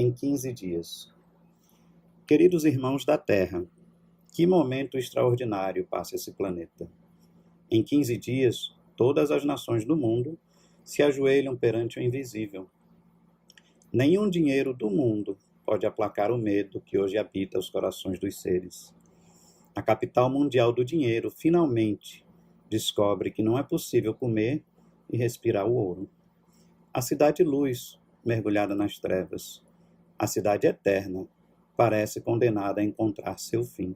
em 15 dias. Queridos irmãos da Terra, que momento extraordinário passa esse planeta. Em 15 dias, todas as nações do mundo se ajoelham perante o invisível. Nenhum dinheiro do mundo pode aplacar o medo que hoje habita os corações dos seres. A capital mundial do dinheiro finalmente descobre que não é possível comer e respirar o ouro. A cidade-luz, mergulhada nas trevas, a cidade eterna, parece condenada a encontrar seu fim.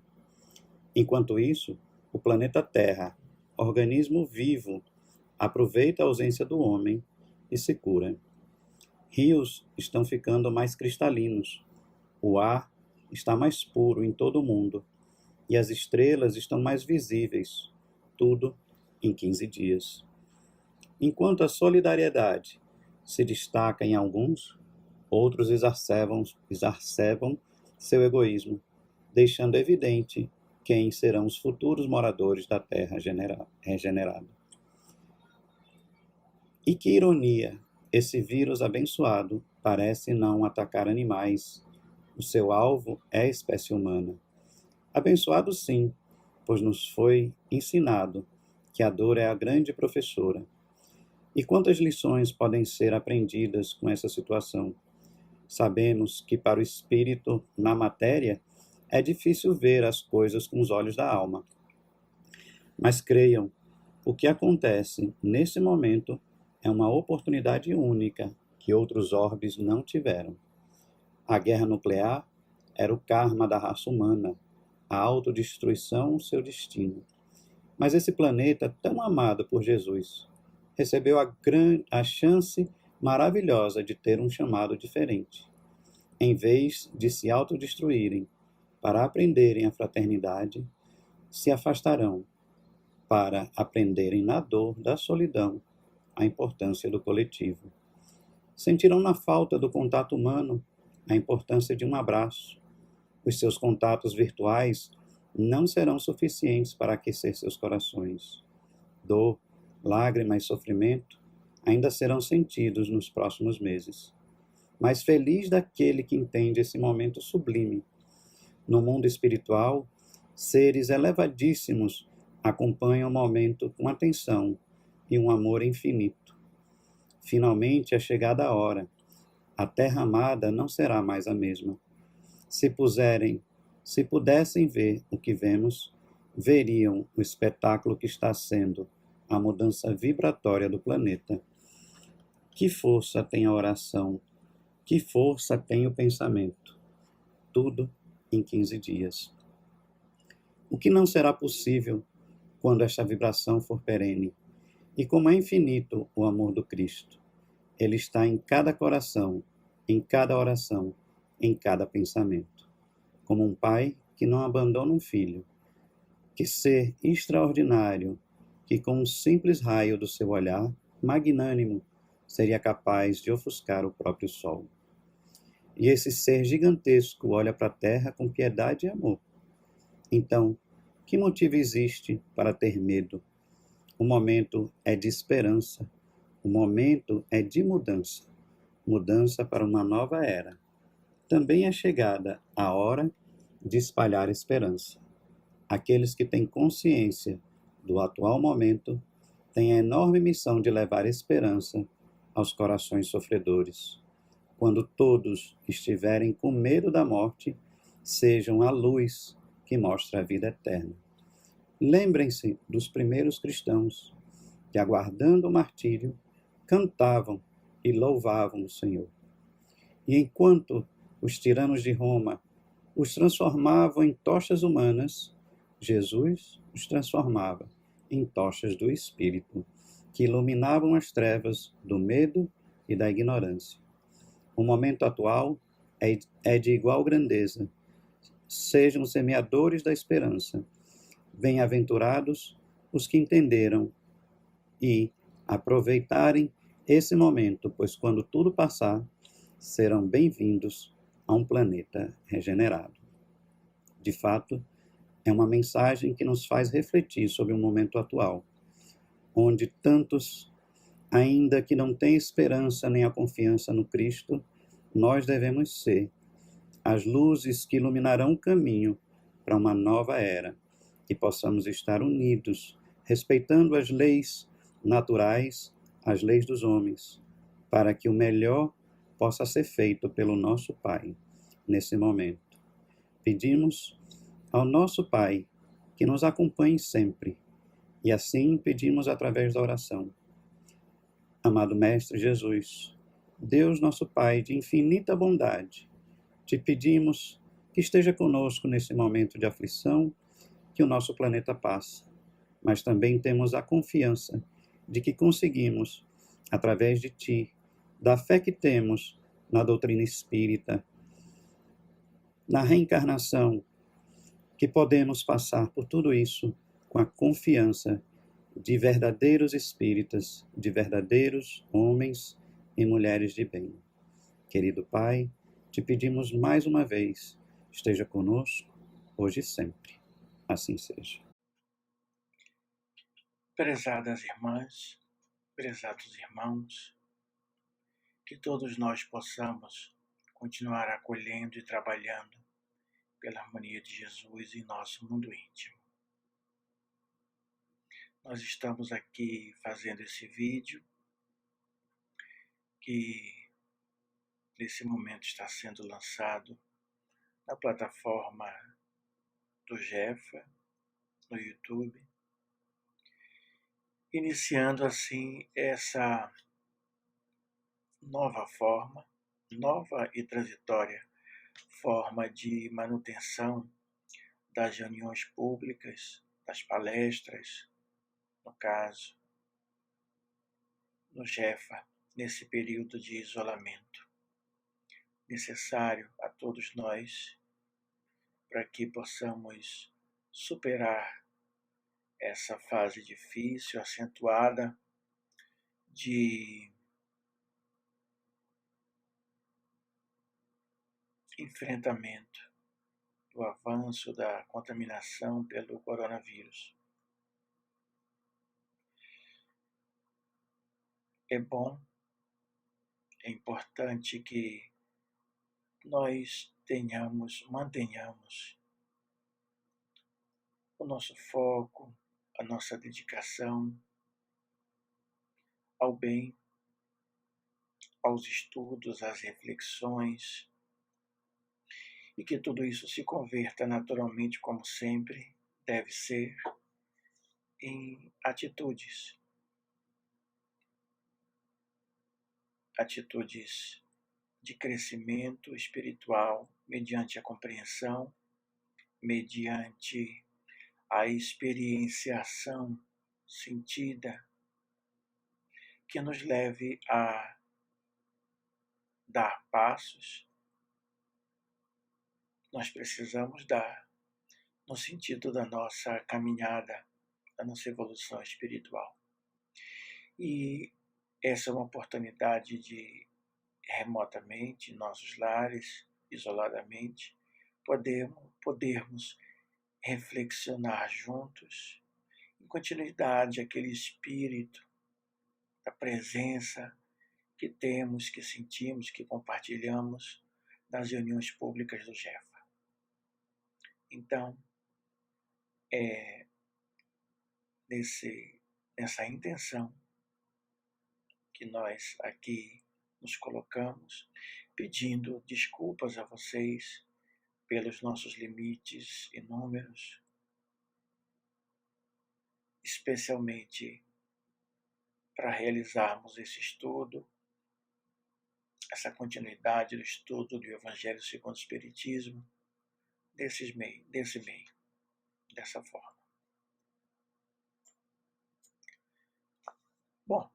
Enquanto isso, o planeta Terra, organismo vivo, aproveita a ausência do homem e se cura. Rios estão ficando mais cristalinos, o ar está mais puro em todo o mundo e as estrelas estão mais visíveis, tudo em 15 dias. Enquanto a solidariedade se destaca em alguns, outros exacerbam seu egoísmo, deixando evidente quem serão os futuros moradores da Terra regenerada. E que ironia! Esse vírus abençoado parece não atacar animais. O seu alvo é a espécie humana. Abençoado sim, pois nos foi ensinado que a dor é a grande professora. E quantas lições podem ser aprendidas com essa situação? Sabemos que para o espírito, na matéria, é difícil ver as coisas com os olhos da alma. Mas creiam, o que acontece nesse momento é uma oportunidade única que outros orbes não tiveram. A guerra nuclear era o karma da raça humana, a autodestruição seu destino. Mas esse planeta, tão amado por Jesus, recebeu a chance maravilhosa de ter um chamado diferente. Em vez de se autodestruírem para aprenderem a fraternidade, se afastarão para aprenderem na dor da solidão a importância do coletivo. Sentirão na falta do contato humano a importância de um abraço. Os seus contatos virtuais não serão suficientes para aquecer seus corações. Dor, lágrima e sofrimento ainda serão sentidos nos próximos meses. Mas feliz daquele que entende esse momento sublime. No mundo espiritual, seres elevadíssimos acompanham o momento com atenção e um amor infinito. Finalmente é chegada a hora. A terra amada não será mais a mesma. Se pudessem ver o que vemos, veriam o espetáculo que está sendo a mudança vibratória do planeta. Que força tem a oração, que força tem o pensamento. Tudo em 15 dias. O que não será possível quando esta vibração for perene? E como é infinito o amor do Cristo. Ele está em cada coração, em cada oração, em cada pensamento. Como um pai que não abandona um filho. Que ser extraordinário, que com um simples raio do seu olhar, magnânimo, seria capaz de ofuscar o próprio sol. E esse ser gigantesco olha para a terra com piedade e amor. Então, que motivo existe para ter medo? O momento é de esperança. O momento é de mudança. Mudança para uma nova era. Também é chegada a hora de espalhar esperança. Aqueles que têm consciência do atual momento têm a enorme missão de levar esperança aos corações sofredores. Quando todos estiverem com medo da morte, sejam a luz que mostra a vida eterna. Lembrem-se dos primeiros cristãos, que aguardando o martírio, cantavam e louvavam o Senhor. E enquanto os tiranos de Roma os transformavam em tochas humanas, Jesus os transformava em tochas do Espírito, que iluminavam as trevas do medo e da ignorância. O momento atual é de igual grandeza. Sejam semeadores da esperança. Bem-aventurados os que entenderam e aproveitarem esse momento, pois quando tudo passar, serão bem-vindos a um planeta regenerado. De fato, é uma mensagem que nos faz refletir sobre o momento atual, onde tantos, ainda que não têm esperança nem a confiança no Cristo, nós devemos ser as luzes que iluminarão o caminho para uma nova era, que possamos estar unidos, respeitando as leis naturais, as leis dos homens, para que o melhor possa ser feito pelo nosso Pai nesse momento. Pedimos ao nosso Pai que nos acompanhe sempre, e assim pedimos através da oração. Amado Mestre Jesus, Deus nosso Pai de infinita bondade, te pedimos que esteja conosco nesse momento de aflição que o nosso planeta passa, mas também temos a confiança de que conseguimos, através de Ti, da fé que temos na doutrina espírita, na reencarnação, que podemos passar por tudo isso com a confiança de verdadeiros espíritas, de verdadeiros homens e mulheres de bem. Querido Pai, te pedimos mais uma vez, esteja conosco, hoje e sempre. Assim seja. Prezadas irmãs, prezados irmãos, que todos nós possamos continuar acolhendo e trabalhando pela harmonia de Jesus em nosso mundo íntimo. Nós estamos aqui fazendo esse vídeo que nesse momento está sendo lançado na plataforma do Jefa, no YouTube, iniciando assim essa nova forma, nova e transitória forma de manutenção das reuniões públicas, das palestras, no caso, no Jefa, nesse período de isolamento, necessário a todos nós para que possamos superar essa fase difícil, acentuada de enfrentamento do avanço da contaminação pelo coronavírus. É bom, é importante que nós mantenhamos o nosso foco, a nossa dedicação ao bem, aos estudos, às reflexões, e que tudo isso se converta naturalmente, como sempre deve ser, em atitudes de crescimento espiritual, mediante a compreensão, mediante a experienciação sentida, que nos leve a dar passos. Nós precisamos dar no sentido da nossa caminhada, da nossa evolução espiritual. E essa é uma oportunidade de, remotamente, em nossos lares, isoladamente, podermos reflexionar juntos, em continuidade, aquele espírito da presença que temos, que sentimos, que compartilhamos nas reuniões públicas do Jefa. Então, é nessa intenção que nós aqui nos colocamos, pedindo desculpas a vocês pelos nossos limites inúmeros, especialmente para realizarmos esse estudo, essa continuidade do estudo do Evangelho segundo o Espiritismo, desse meio, dessa forma. Bom,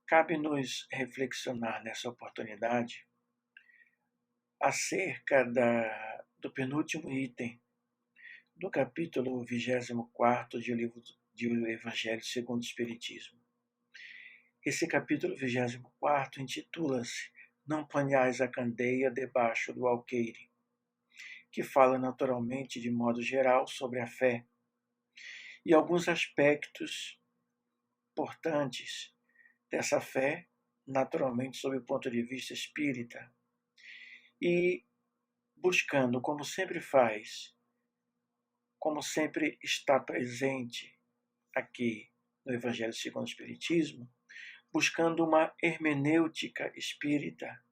cabe-nos reflexionar nessa oportunidade acerca do penúltimo item do capítulo 24 do Evangelho segundo o Espiritismo. Esse capítulo 24 intitula-se Não ponhais a candeia debaixo do alqueire, que fala naturalmente, de modo geral, sobre a fé e alguns aspectos importantes dessa fé naturalmente sob o ponto de vista espírita, e buscando, como sempre faz, como sempre está presente aqui no Evangelho segundo o Espiritismo, buscando uma hermenêutica espírita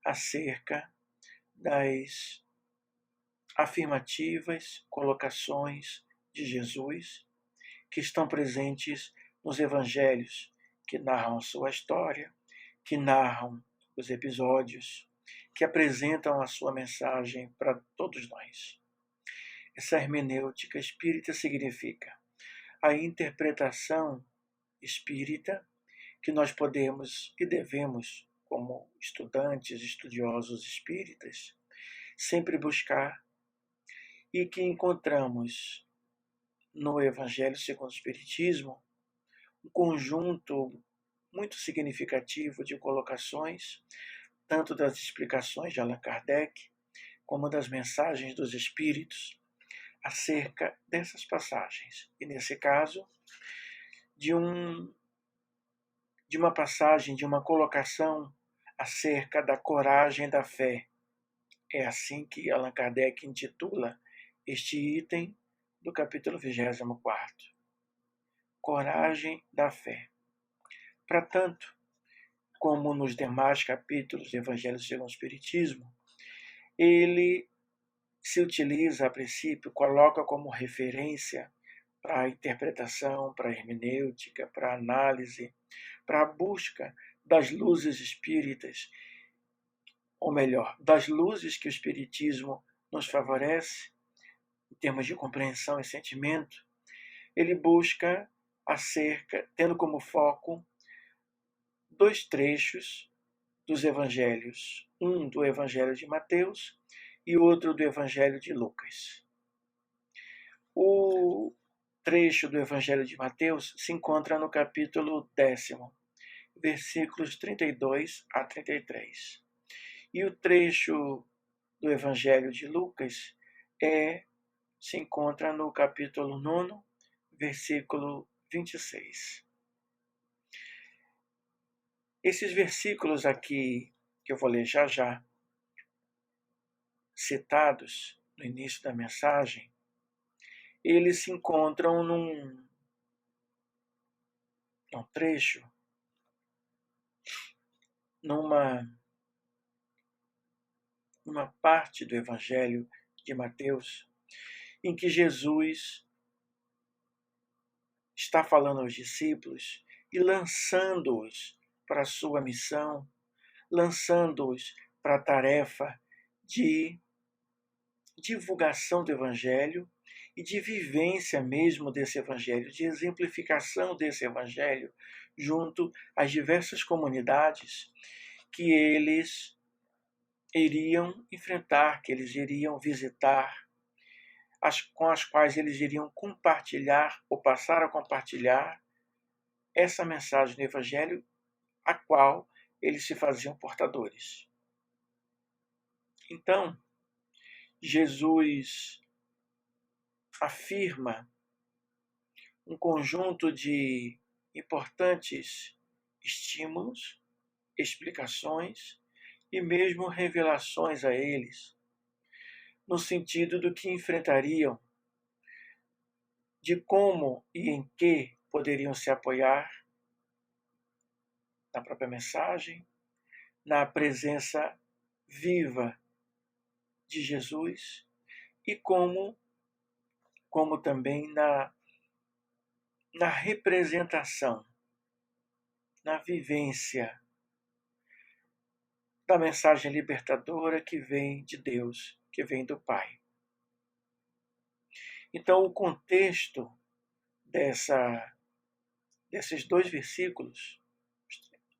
acerca das afirmativas colocações de Jesus que estão presentes nos evangelhos, que narram a sua história, que narram os episódios, que apresentam a sua mensagem para todos nós. Essa hermenêutica espírita significa a interpretação espírita que nós podemos e devemos, como estudantes, estudiosos espíritas, sempre buscar e que encontramos no Evangelho segundo o Espiritismo um conjunto muito significativo de colocações, tanto das explicações de Allan Kardec, como das mensagens dos Espíritos, acerca dessas passagens. E, nesse caso, de uma passagem, de uma colocação acerca da coragem da fé. É assim que Allan Kardec intitula este item do capítulo 24. Coragem da fé. Para tanto, como nos demais capítulos do Evangelho segundo o Espiritismo, ele se utiliza, a princípio, coloca como referência para a interpretação, para a hermenêutica, para a análise, para a busca das luzes espíritas, ou melhor, das luzes que o Espiritismo nos favorece, em termos de compreensão e sentimento. Ele busca tendo como foco 2 trechos dos evangelhos, um do Evangelho de Mateus e outro do Evangelho de Lucas. O trecho do Evangelho de Mateus se encontra no capítulo 10º, versículos 32 a 33. E o trecho do Evangelho de Lucas se encontra no capítulo 9, versículo 26. Esses versículos aqui, que eu vou ler já já, citados no início da mensagem, eles se encontram num trecho, numa parte do Evangelho de Mateus, em que Jesus está falando aos discípulos e lançando-os para a sua missão, lançando-os para a tarefa de divulgação do Evangelho e de vivência mesmo desse Evangelho, de exemplificação desse Evangelho junto às diversas comunidades que eles iriam enfrentar, que eles iriam visitar, com as quais eles iriam compartilhar ou passar a compartilhar essa mensagem do Evangelho a qual eles se faziam portadores. Então, Jesus afirma um conjunto de importantes estímulos, explicações e mesmo revelações a eles, no sentido do que enfrentariam, de como e em que poderiam se apoiar na própria mensagem, na presença viva de Jesus e como também na representação, na vivência da mensagem libertadora que vem de Deus, que vem do Pai. Então, o contexto desses 2 versículos,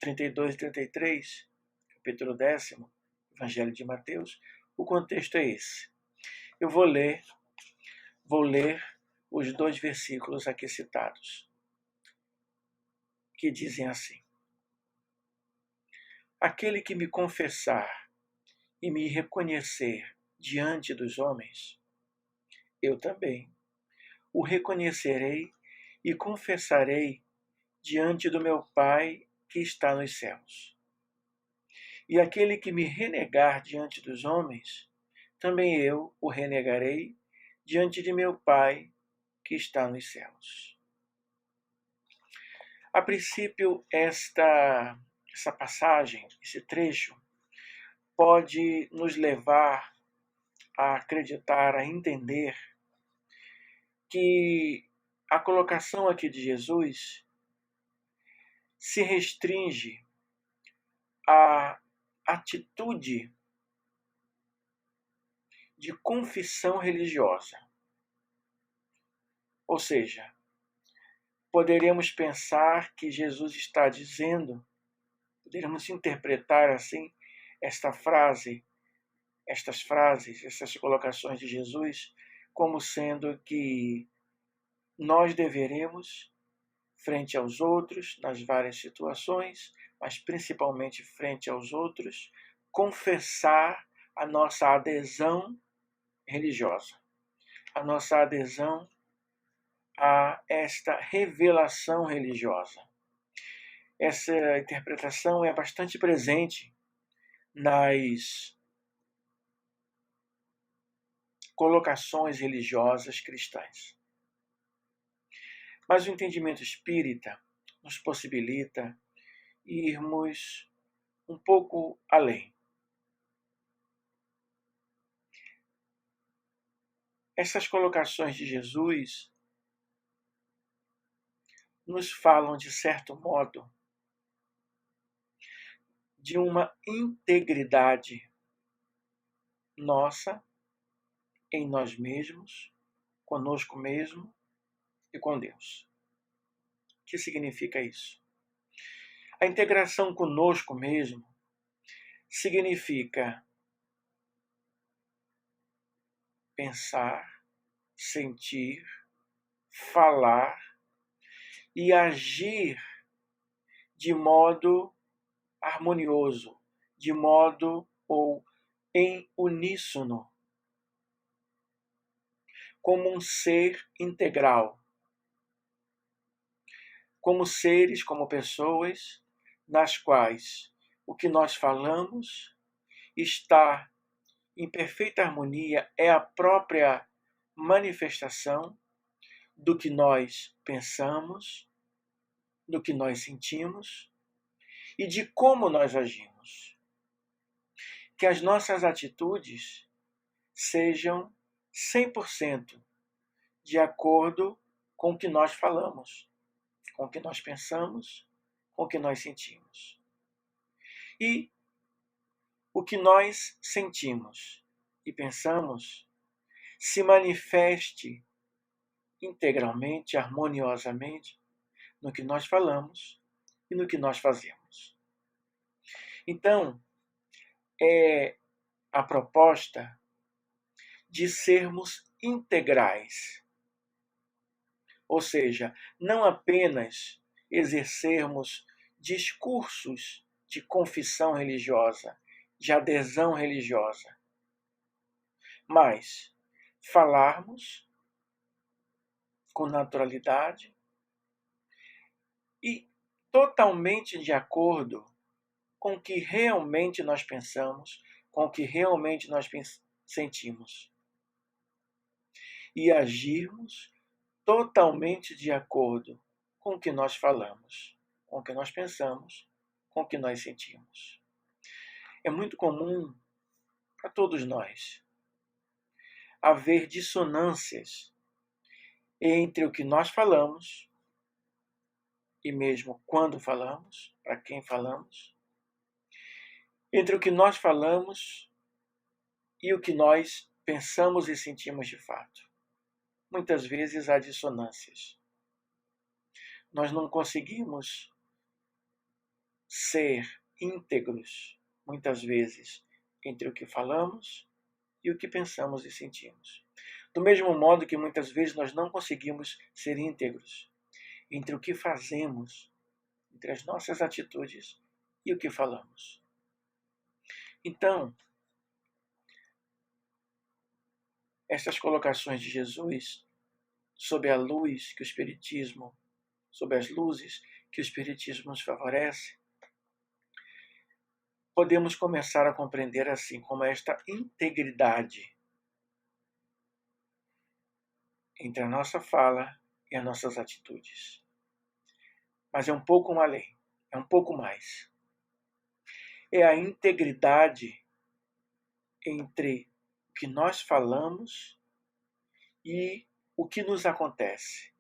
32 e 33, capítulo 10º, Evangelho de Mateus, o contexto é esse. Eu vou ler os 2 versículos aqui citados, que dizem assim: Aquele que me confessar e me reconhecer diante dos homens, eu também o reconhecerei e confessarei diante do meu Pai que está nos céus. E aquele que me renegar diante dos homens, também eu o renegarei diante de meu Pai que está nos céus. A princípio, essa passagem, esse trecho, pode nos levar a acreditar, a entender que a colocação aqui de Jesus se restringe à atitude de confissão religiosa. Ou seja, poderíamos pensar que Jesus está dizendo, poderíamos interpretar assim estas frases, essas colocações de Jesus, como sendo que nós deveremos, frente aos outros, nas várias situações, mas principalmente frente aos outros, confessar a nossa adesão religiosa, a nossa adesão a esta revelação religiosa. Essa interpretação é bastante presente nas colocações religiosas cristãs. Mas o entendimento espírita nos possibilita irmos um pouco além. Essas colocações de Jesus nos falam, de certo modo, de uma integridade nossa, em nós mesmos, conosco mesmo e com Deus. O que significa isso? A integração conosco mesmo significa pensar, sentir, falar e agir de modo harmonioso, de modo ou em uníssono, como um ser integral, como seres, como pessoas, nas quais o que nós falamos está em perfeita harmonia, é a própria manifestação do que nós pensamos, do que nós sentimos e de como nós agimos. Que as nossas atitudes sejam 100% de acordo com o que nós falamos, com o que nós pensamos, com o que nós sentimos. E o que nós sentimos e pensamos se manifeste integralmente, harmoniosamente, no que nós falamos e no que nós fazemos. Então, é a proposta de sermos integrais. Ou seja, não apenas exercermos discursos de confissão religiosa, de adesão religiosa, mas falarmos com naturalidade e totalmente de acordo com o que realmente nós pensamos, com o que realmente nós sentimos. E agirmos totalmente de acordo com o que nós falamos, com o que nós pensamos, com o que nós sentimos. É muito comum para todos nós haver dissonâncias entre o que nós falamos e mesmo quando falamos, para quem falamos, entre o que nós falamos e o que nós pensamos e sentimos de fato. Muitas vezes há dissonâncias. Nós não conseguimos ser íntegros, muitas vezes, entre o que falamos e o que pensamos e sentimos. Do mesmo modo que muitas vezes nós não conseguimos ser íntegros entre o que fazemos, entre as nossas atitudes e o que falamos. Então, estas colocações de Jesus, sob a luz que o Espiritismo, sob as luzes que o Espiritismo nos favorece, podemos começar a compreender assim como esta integridade entre a nossa fala e as nossas atitudes. Mas é um pouco além, é um pouco mais. É a integridade entre o que nós falamos e o que nos acontece,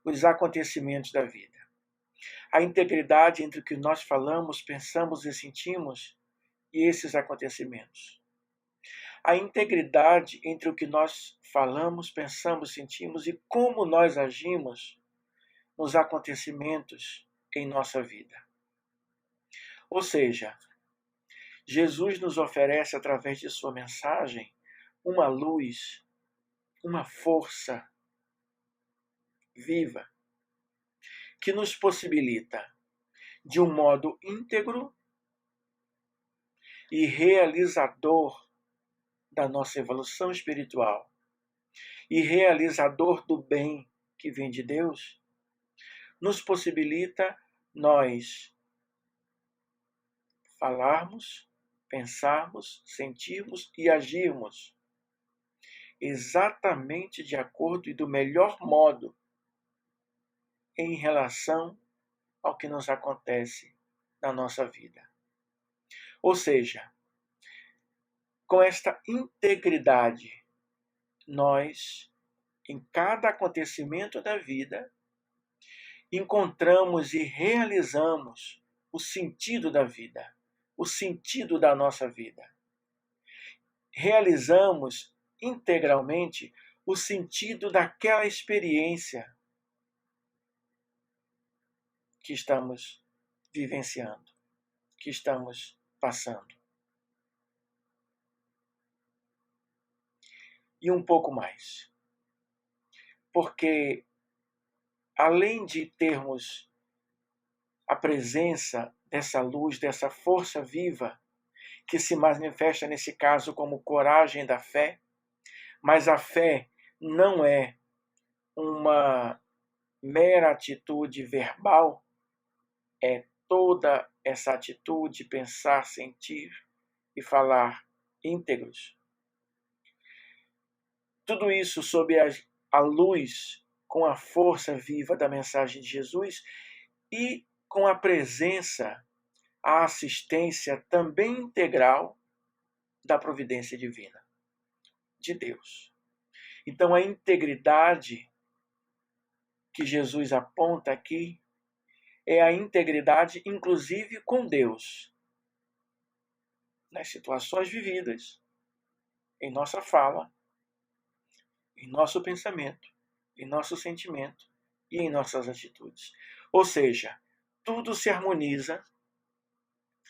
os acontecimentos da vida. A integridade entre o que nós falamos, pensamos e sentimos e esses acontecimentos. A integridade entre o que nós falamos, pensamos, sentimos e como nós agimos nos acontecimentos em nossa vida. Ou seja, Jesus nos oferece, através de sua mensagem, uma luz, uma força viva que nos possibilita, de um modo íntegro e realizador da nossa evolução espiritual e realizador do bem que vem de Deus, nos possibilita nós falarmos, pensarmos, sentirmos e agirmos exatamente de acordo e do melhor modo em relação ao que nos acontece na nossa vida. Ou seja, com esta integridade, nós, em cada acontecimento da vida, encontramos e realizamos o sentido da vida, o sentido da nossa vida. Realizamos integralmente o sentido daquela experiência que estamos vivenciando, que estamos passando. E um pouco mais. Porque, além de termos a presença dessa luz, dessa força viva, que se manifesta nesse caso como coragem da fé, mas a fé não é uma mera atitude verbal, é toda essa atitude, pensar, sentir e falar íntegros. Tudo isso sob a luz, com a força viva da mensagem de Jesus e com a presença, a assistência também integral da providência divina, de Deus. Então, a integridade que Jesus aponta aqui é a integridade, inclusive, com Deus, nas situações vividas, em nossa fala, em nosso pensamento, em nosso sentimento e em nossas atitudes. Ou seja, tudo se harmoniza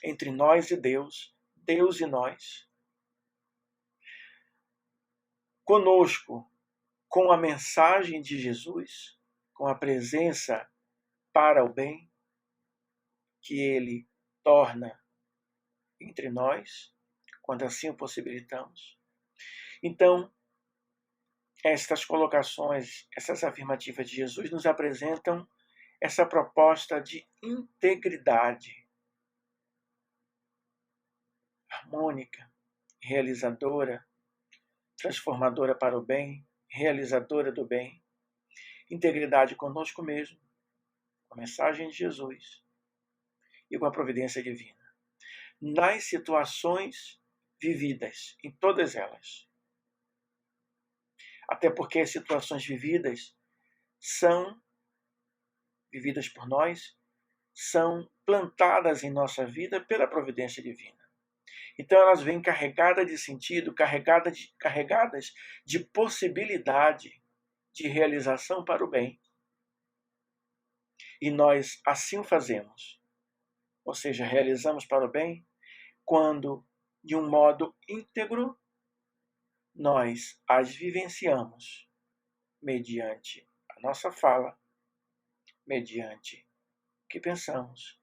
entre nós e Deus, Deus e nós, conosco, com a mensagem de Jesus, com a presença para o bem que Ele torna entre nós, quando assim o possibilitamos. Então, estas colocações, essas afirmativas de Jesus nos apresentam essa proposta de integridade harmônica, realizadora, transformadora para o bem, realizadora do bem, integridade conosco mesmo, com a mensagem de Jesus e com a providência divina. Nas situações vividas, em todas elas. Até porque as situações vividas são vividas por nós, são plantadas em nossa vida pela providência divina. Então elas vêm carregadas de sentido, carregadas de possibilidade de realização para o bem. E nós assim o fazemos. Ou seja, realizamos para o bem quando, de um modo íntegro, nós as vivenciamos mediante a nossa fala, mediante o que pensamos,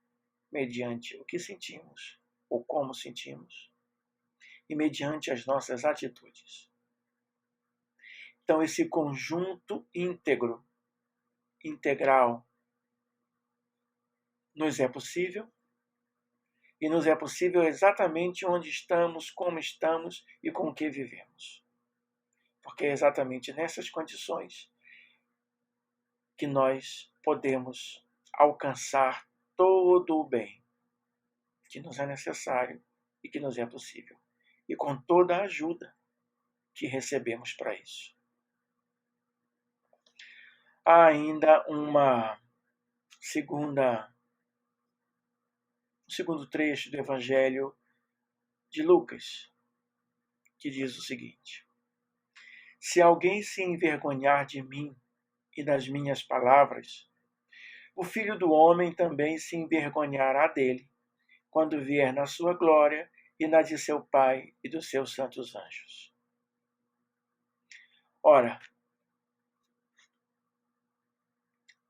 mediante o que sentimos ou como sentimos e mediante as nossas atitudes. Então, esse conjunto íntegro, integral, nos é possível e nos é possível exatamente onde estamos, como estamos e com o que vivemos. Porque é exatamente nessas condições que nós podemos alcançar todo o bem que nos é necessário e que nos é possível, e com toda a ajuda que recebemos para isso. Há ainda um segundo trecho do Evangelho de Lucas, que diz o seguinte: se alguém se envergonhar de mim e das minhas palavras, o Filho do Homem também se envergonhará dele, quando vier na sua glória e na de seu Pai e dos seus santos anjos. Ora,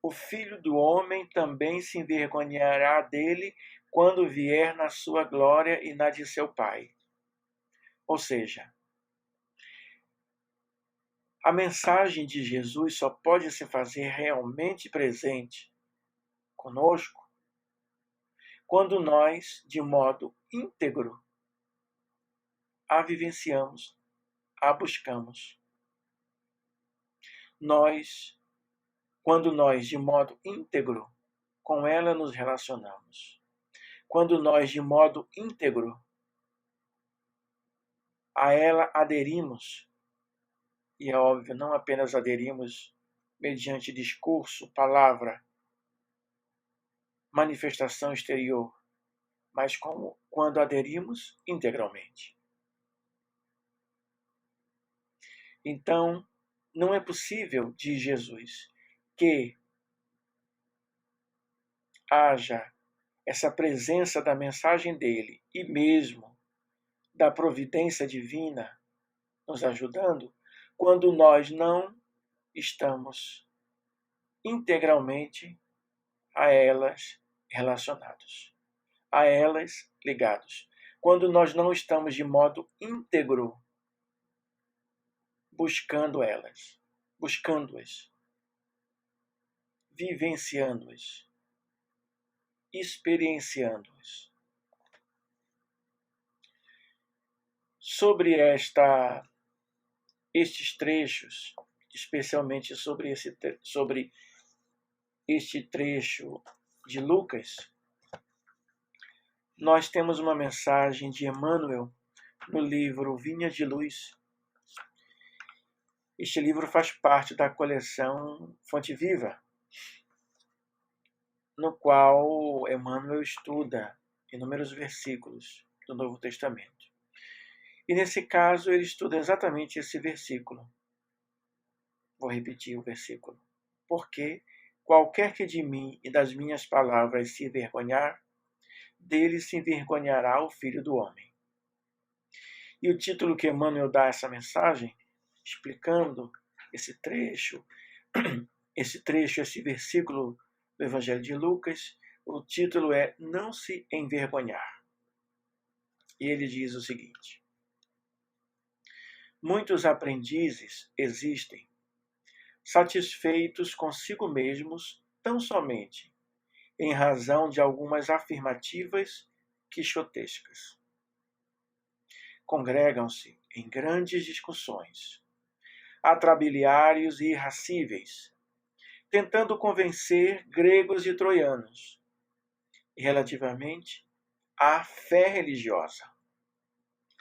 o Filho do Homem também se envergonhará dele quando vier na sua glória e na de seu Pai. Ou seja, a mensagem de Jesus só pode se fazer realmente presente conosco quando nós, de modo íntegro, a vivenciamos, a buscamos. Quando nós, de modo íntegro, com ela nos relacionamos. Quando nós, de modo íntegro, a ela aderimos, e é óbvio, não apenas aderimos mediante discurso, palavra, manifestação exterior, mas quando aderimos integralmente. Então, não é possível, diz Jesus, que haja essa presença da mensagem dele e mesmo da providência divina nos ajudando, quando nós não estamos integralmente a elas relacionados, a elas ligados. Quando nós não estamos de modo íntegro buscando-as, vivenciando-as, experienciando-as. Sobre estes trechos, especialmente sobre este trecho de Lucas, nós temos uma mensagem de Emmanuel no livro Vinha de Luz. Este livro faz parte da coleção Fonte Viva, no qual Emmanuel estuda inúmeros versículos do Novo Testamento. E nesse caso ele estuda exatamente esse versículo. Vou repetir o versículo. Porque qualquer que de mim e das minhas palavras se envergonhar, dele se envergonhará o Filho do Homem. E o título que Emmanuel dá a essa mensagem, explicando esse versículo do Evangelho de Lucas, o título é Não se envergonhar. E ele diz o seguinte: muitos aprendizes existem, satisfeitos consigo mesmos tão somente em razão de algumas afirmativas quixotescas. Congregam-se em grandes discussões, atrabiliários e irracíveis, tentando convencer gregos e troianos relativamente à fé religiosa,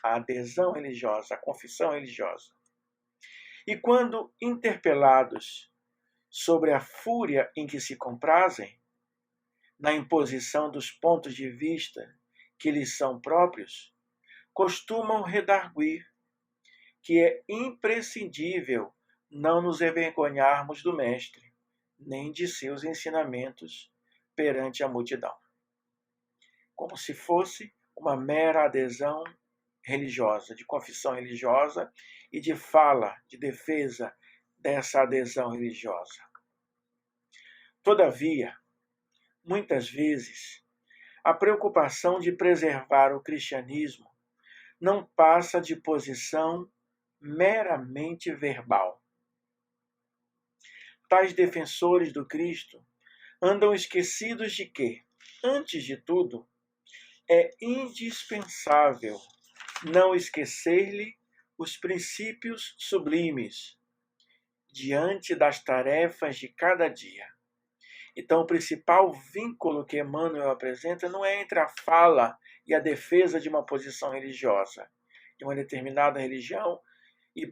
à adesão religiosa, à confissão religiosa. E quando interpelados sobre a fúria em que se comprazem, na imposição dos pontos de vista que lhes são próprios, costumam redarguir que é imprescindível não nos envergonharmos do Mestre, nem de seus ensinamentos perante a multidão. Como se fosse uma mera adesão religiosa, de confissão religiosa e de fala, de defesa dessa adesão religiosa. Todavia, muitas vezes, a preocupação de preservar o cristianismo não passa de posição meramente verbal. Tais defensores do Cristo andam esquecidos de que, antes de tudo, é indispensável não esquecer-lhe os princípios sublimes diante das tarefas de cada dia. Então, o principal vínculo que Emmanuel apresenta não é entre a fala e a defesa de uma posição religiosa, de uma determinada religião, e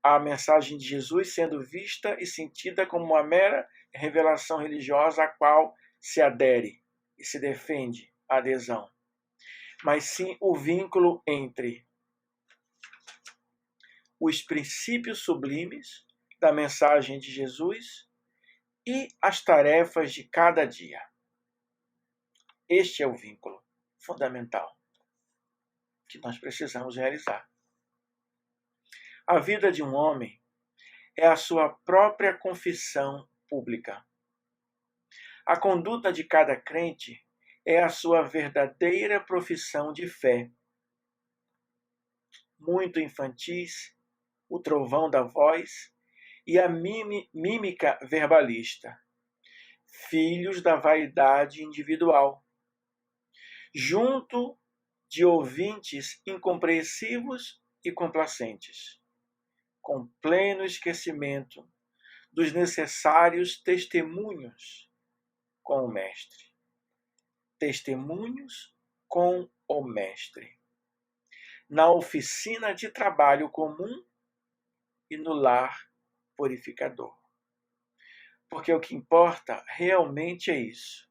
a mensagem de Jesus sendo vista e sentida como uma mera revelação religiosa à qual se adere e se defende a adesão, mas sim o vínculo entre os princípios sublimes da mensagem de Jesus e as tarefas de cada dia. Este é o vínculo fundamental que nós precisamos realizar. A vida de um homem é a sua própria confissão pública. A conduta de cada crente é a sua verdadeira profissão de fé. Muito infantis, o trovão da voz e a mímica verbalista, filhos da vaidade individual, junto de ouvintes incompreensivos e complacentes, com pleno esquecimento dos necessários testemunhos com o Mestre. Testemunhos com o Mestre. Na oficina de trabalho comum e no lar purificador. Porque o que importa realmente é isso.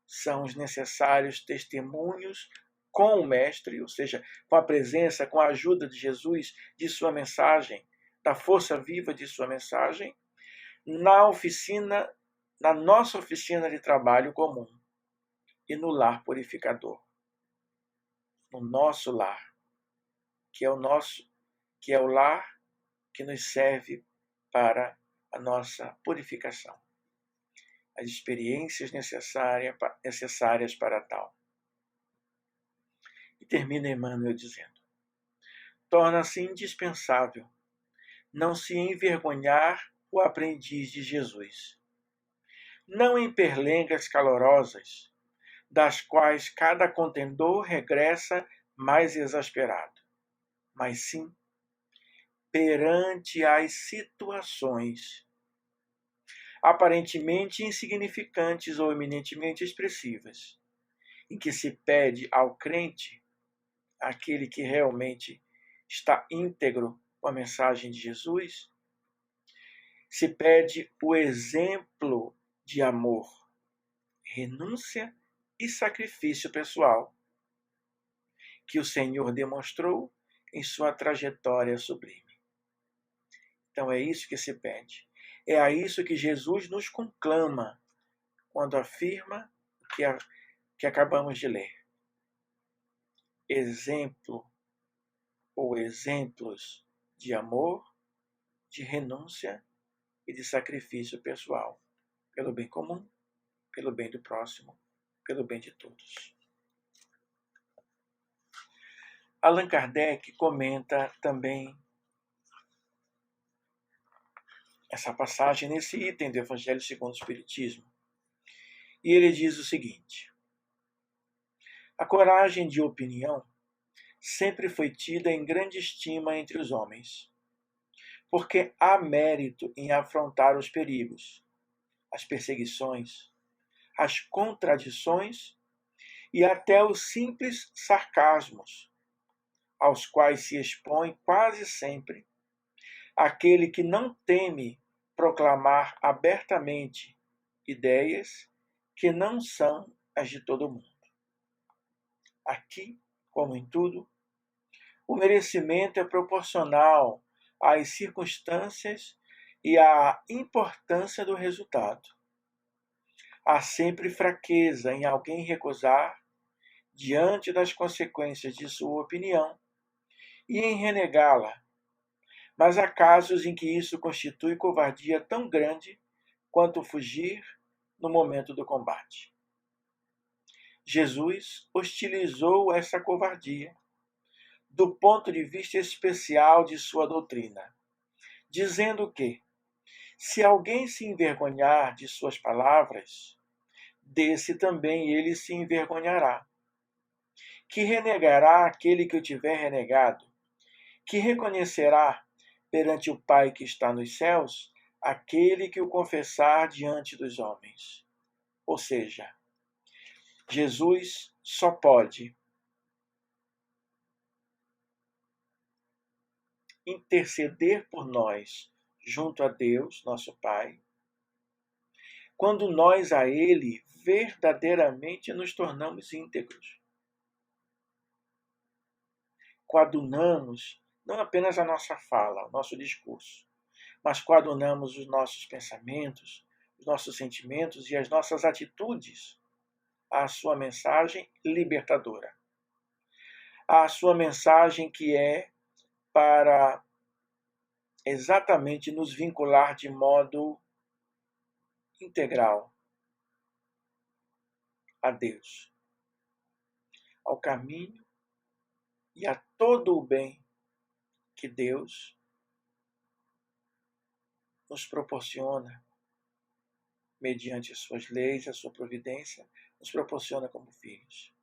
São os necessários testemunhos com o Mestre, ou seja, com a presença, com a ajuda de Jesus, de sua mensagem, da força viva de sua mensagem, na nossa oficina de trabalho comum e no lar purificador. No nosso lar, que é o lar que nos serve para a nossa purificação. As experiências necessárias para tal. E termina Emmanuel dizendo: torna-se indispensável não se envergonhar o aprendiz de Jesus, não em perlengas calorosas, das quais cada contendor regressa mais exasperado, mas sim perante as situações aparentemente insignificantes ou eminentemente expressivas, em que se pede ao crente, aquele que realmente está íntegro com a mensagem de Jesus, se pede o exemplo de amor, renúncia e sacrifício pessoal, que o Senhor demonstrou em sua trajetória sublime. Então é isso que se pede. É a isso que Jesus nos conclama quando afirma o que acabamos de ler. Exemplo ou exemplos de amor, de renúncia e de sacrifício pessoal, pelo bem comum, pelo bem do próximo, pelo bem de todos. Allan Kardec comenta também essa passagem nesse item do Evangelho segundo o Espiritismo. E ele diz o seguinte: a coragem de opinião sempre foi tida em grande estima entre os homens, porque há mérito em afrontar os perigos, as perseguições, as contradições e até os simples sarcasmos, aos quais se expõe quase sempre aquele que não teme proclamar abertamente ideias que não são as de todo mundo. Aqui, como em tudo, o merecimento é proporcional às circunstâncias e à importância do resultado. Há sempre fraqueza em alguém recusar, diante das consequências de sua opinião, e em renegá-la. Mas há casos em que isso constitui covardia tão grande quanto fugir no momento do combate. Jesus hostilizou essa covardia do ponto de vista especial de sua doutrina, dizendo que, se alguém se envergonhar de suas palavras, desse também ele se envergonhará. que renegará aquele que o tiver renegado, que reconhecerá perante o Pai que está nos céus aquele que o confessar diante dos homens. Ou seja, Jesus só pode interceder por nós junto a Deus, nosso Pai, quando nós a Ele verdadeiramente nos tornamos íntegros. Coadunamos não apenas a nossa fala, o nosso discurso, mas coadunamos os nossos pensamentos, os nossos sentimentos e as nossas atitudes à sua mensagem libertadora. À sua mensagem que é para exatamente nos vincular de modo integral a Deus, ao caminho e a todo o bem que Deus nos proporciona, mediante as suas leis, a sua providência, nos proporciona como filhos.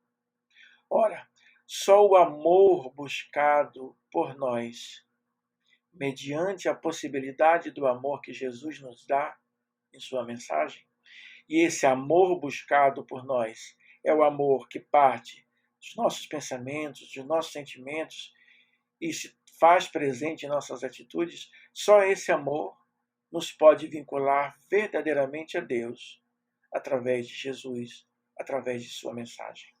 Ora, só o amor buscado por nós, mediante a possibilidade do amor que Jesus nos dá em sua mensagem, e esse amor buscado por nós é o amor que parte dos nossos pensamentos, dos nossos sentimentos e se faz presente em nossas atitudes, só esse amor nos pode vincular verdadeiramente a Deus através de Jesus, através de sua mensagem.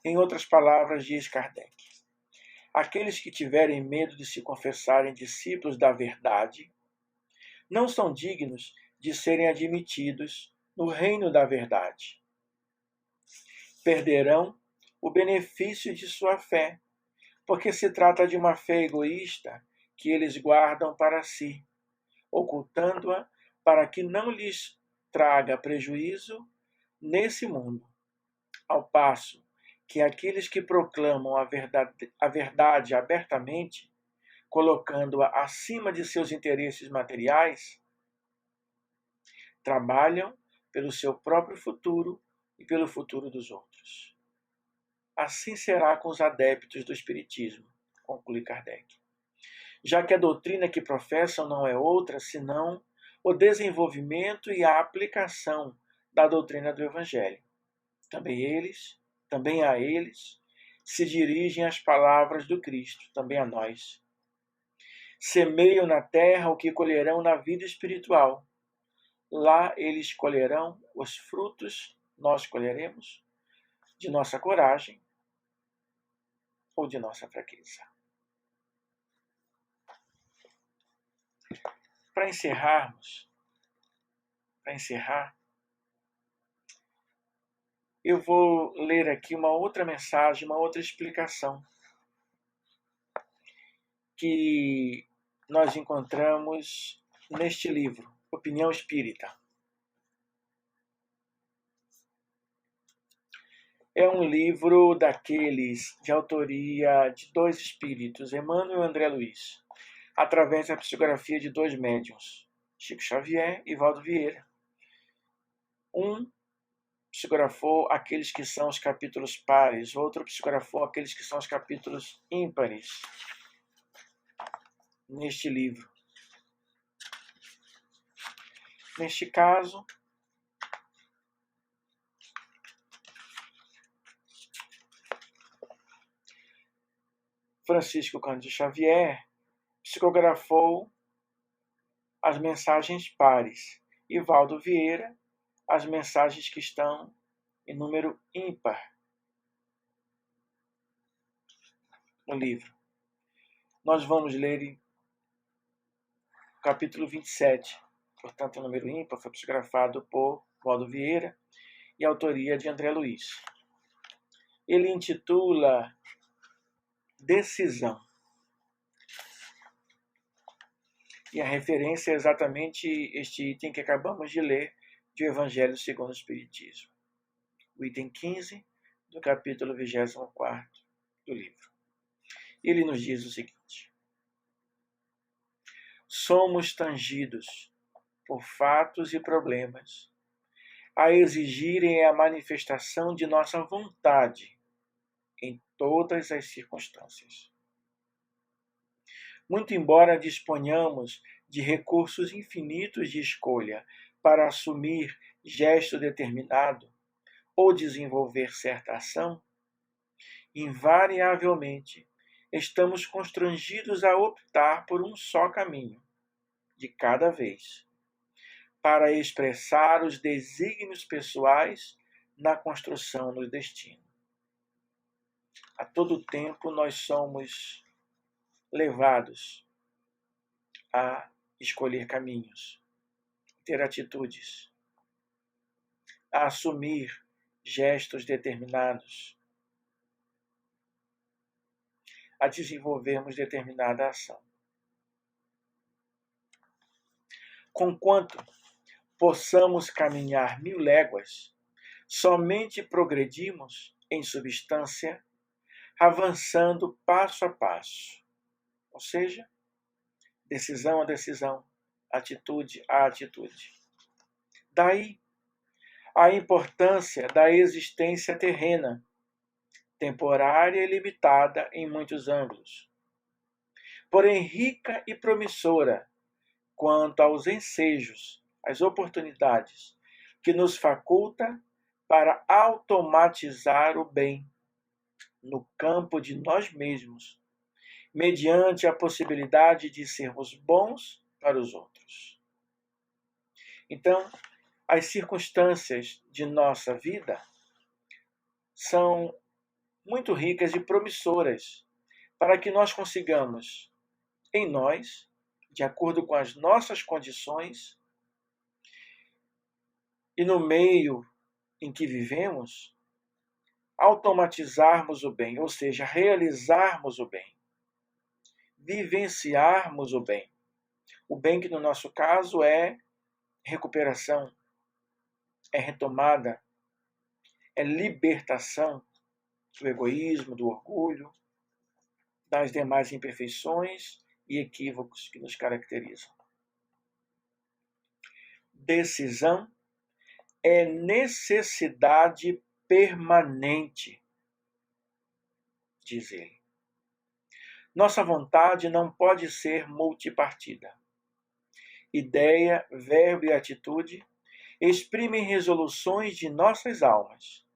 Em outras palavras, diz Kardec, aqueles que tiverem medo de se confessarem discípulos da verdade não são dignos de serem admitidos no reino da verdade. Perderão o benefício de sua fé, porque se trata de uma fé egoísta que eles guardam para si, ocultando-a para que não lhes traga prejuízo nesse mundo, ao passo que aqueles que proclamam a verdade abertamente, colocando-a acima de seus interesses materiais, trabalham pelo seu próprio futuro e pelo futuro dos outros. Assim será com os adeptos do Espiritismo, conclui Kardec, já que a doutrina que professam não é outra senão o desenvolvimento e a aplicação da doutrina do Evangelho. Também a eles, se dirigem as palavras do Cristo, também a nós. Semeiam na terra o que colherão na vida espiritual. Lá eles colherão os frutos, nós colheremos, de nossa coragem ou de nossa fraqueza. Para encerrar, eu vou ler aqui uma outra mensagem, uma outra explicação que nós encontramos neste livro, Opinião Espírita. É um livro daqueles de autoria de dois espíritos, Emmanuel e André Luiz, através da psicografia de dois médiuns, Chico Xavier e Valdo Vieira. Um psicografou aqueles que são os capítulos pares, outro psicografou aqueles que são os capítulos ímpares neste livro. Neste caso, Francisco Cândido Xavier psicografou as mensagens pares e Valdo Vieira as mensagens que estão em número ímpar no livro. Nós vamos ler o capítulo 27, portanto, o número ímpar foi psicografado por Valdo Vieira e autoria de André Luiz. Ele intitula Decisão. E a referência é exatamente este item que acabamos de ler de O Evangelho segundo o Espiritismo. O item 15 do capítulo 24 do livro. Ele nos diz o seguinte: somos tangidos por fatos e problemas a exigirem a manifestação de nossa vontade em todas as circunstâncias. Muito embora disponhamos de recursos infinitos de escolha para assumir gesto determinado ou desenvolver certa ação, invariavelmente estamos constrangidos a optar por um só caminho, de cada vez, para expressar os desígnios pessoais na construção do destino. A todo tempo nós somos levados a escolher caminhos, ter atitudes, a assumir gestos determinados, a desenvolvermos determinada ação. Conquanto possamos caminhar 1000 léguas, somente progredimos em substância, avançando passo a passo, ou seja, decisão a decisão, atitude a atitude. Daí a importância da existência terrena, temporária e limitada em muitos ângulos, porém rica e promissora quanto aos ensejos, às oportunidades que nos faculta para automatizar o bem no campo de nós mesmos, mediante a possibilidade de sermos bons para os outros. Então, as circunstâncias de nossa vida são muito ricas e promissoras para que nós consigamos, em nós, de acordo com as nossas condições e no meio em que vivemos, automatizarmos o bem, ou seja, realizarmos o bem, vivenciarmos o bem. O bem que no nosso caso é recuperação, é retomada, é libertação do egoísmo, do orgulho, das demais imperfeições e equívocos que nos caracterizam. Decisão é necessidade permanente, diz ele. Nossa vontade não pode ser multipartida. Ideia, verbo e atitude exprimem resoluções de nossas almas,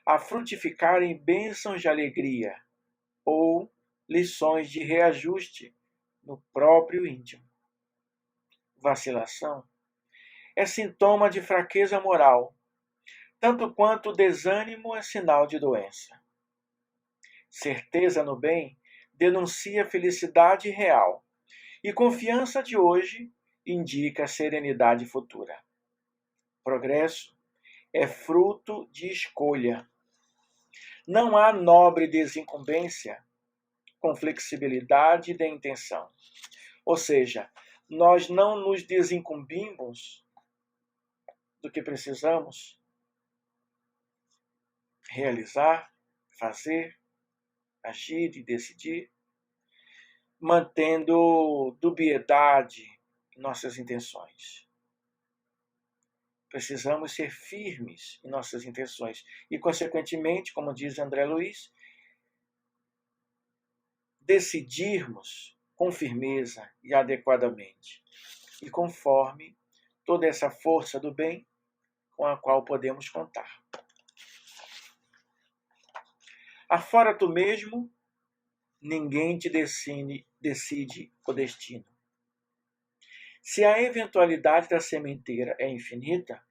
a frutificarem bênçãos de alegria ou lições de reajuste no próprio íntimo. Vacilação é sintoma de fraqueza moral, tanto quanto desânimo é sinal de doença. Certeza no bem denuncia felicidade real, e confiança de hoje indica serenidade futura. Progresso é fruto de escolha. Não há nobre desincumbência com flexibilidade da intenção. Ou seja, nós não nos desincumbimos do que precisamos realizar, fazer, agir e decidir, mantendo dubiedade em nossas intenções. Precisamos ser firmes em nossas intenções e, consequentemente, como diz André Luiz, decidirmos com firmeza e adequadamente, e conforme toda essa força do bem com a qual podemos contar. Afora tu mesmo, ninguém te decide o destino. Se a eventualidade da sementeira é infinita,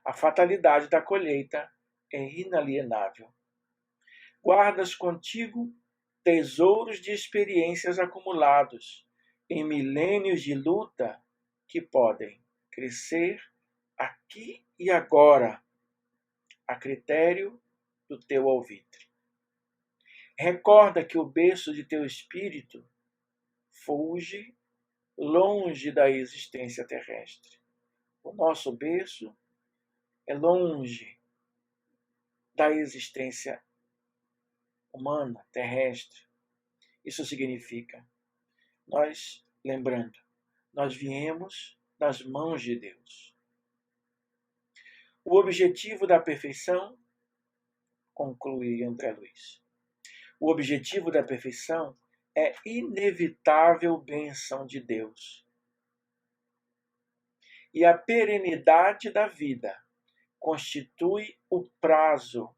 a fatalidade da colheita é inalienável. Guardas contigo tesouros de experiências acumulados em milênios de luta que podem crescer aqui e agora, a critério do teu alvitre. Recorda que o berço de teu espírito fulge longe da existência terrestre. O nosso berço é longe da existência humana, terrestre. Isso significa, lembrando, nós viemos das mãos de Deus. O objetivo da perfeição, conclui André Luiz, O objetivo da perfeição é inevitável bênção de Deus. E a perenidade da vida constitui o prazo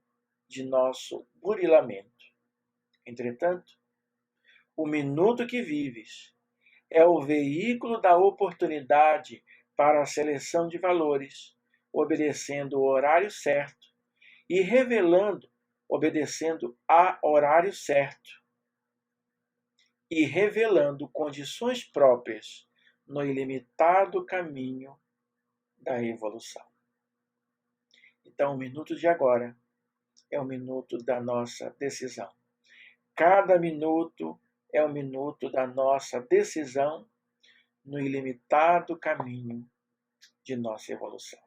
de nosso burilamento. Entretanto, o minuto que vives é o veículo da oportunidade para a seleção de valores, obedecendo o horário certo e obedecendo a horário certo e revelando condições próprias no ilimitado caminho da evolução. Então, o minuto de agora é o minuto da nossa decisão. Cada minuto é o minuto da nossa decisão no ilimitado caminho de nossa evolução.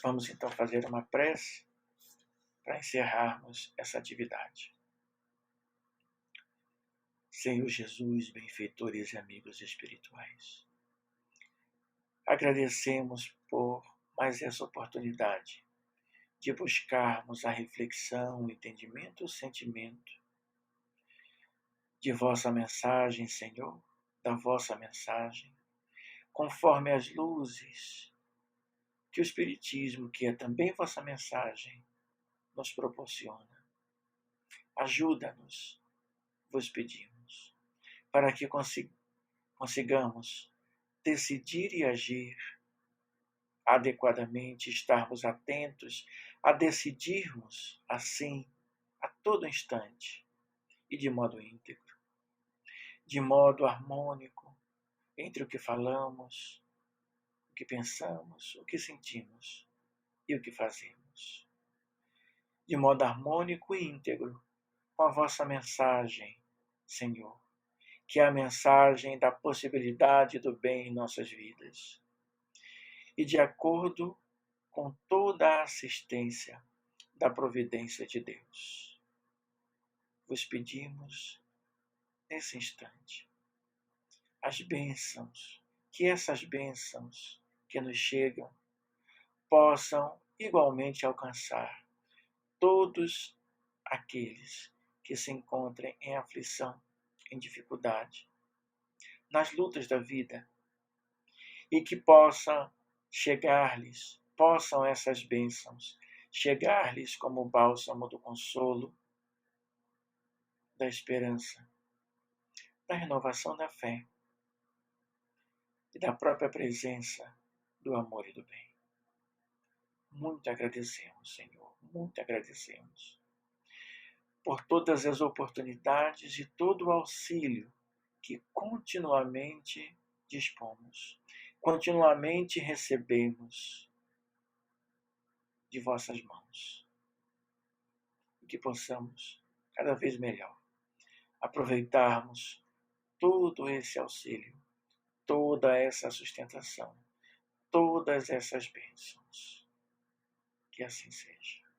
Vamos então fazer uma prece para encerrarmos essa atividade. Senhor Jesus, benfeitores e amigos espirituais, agradecemos por mais essa oportunidade de buscarmos a reflexão, o entendimento, o sentimento de vossa mensagem, Senhor, da vossa mensagem, conforme as luzes que o Espiritismo, que é também vossa mensagem, nos proporciona. Ajuda-nos, vos pedimos, para que consigamos decidir e agir adequadamente, estarmos atentos a decidirmos assim a todo instante e de modo íntegro, de modo harmônico entre o que falamos, o que pensamos, o que sentimos e o que fazemos. De modo harmônico e íntegro com a vossa mensagem, Senhor, que é a mensagem da possibilidade do bem em nossas vidas. E de acordo com toda a assistência da providência de Deus. Vos pedimos, nesse instante, as bênçãos, que essas bênçãos que nos chegam possam igualmente alcançar todos aqueles que se encontrem em aflição, em dificuldade, nas lutas da vida, e que possam essas bênçãos chegar-lhes como o bálsamo do consolo, da esperança, da renovação da fé e da própria presença do amor e do bem. Muito agradecemos, Senhor, muito agradecemos por todas as oportunidades e todo o auxílio que continuamente dispomos, continuamente recebemos de vossas mãos. E que possamos, cada vez melhor, aproveitarmos todo esse auxílio, toda essa sustentação, todas essas bênçãos. Que assim seja.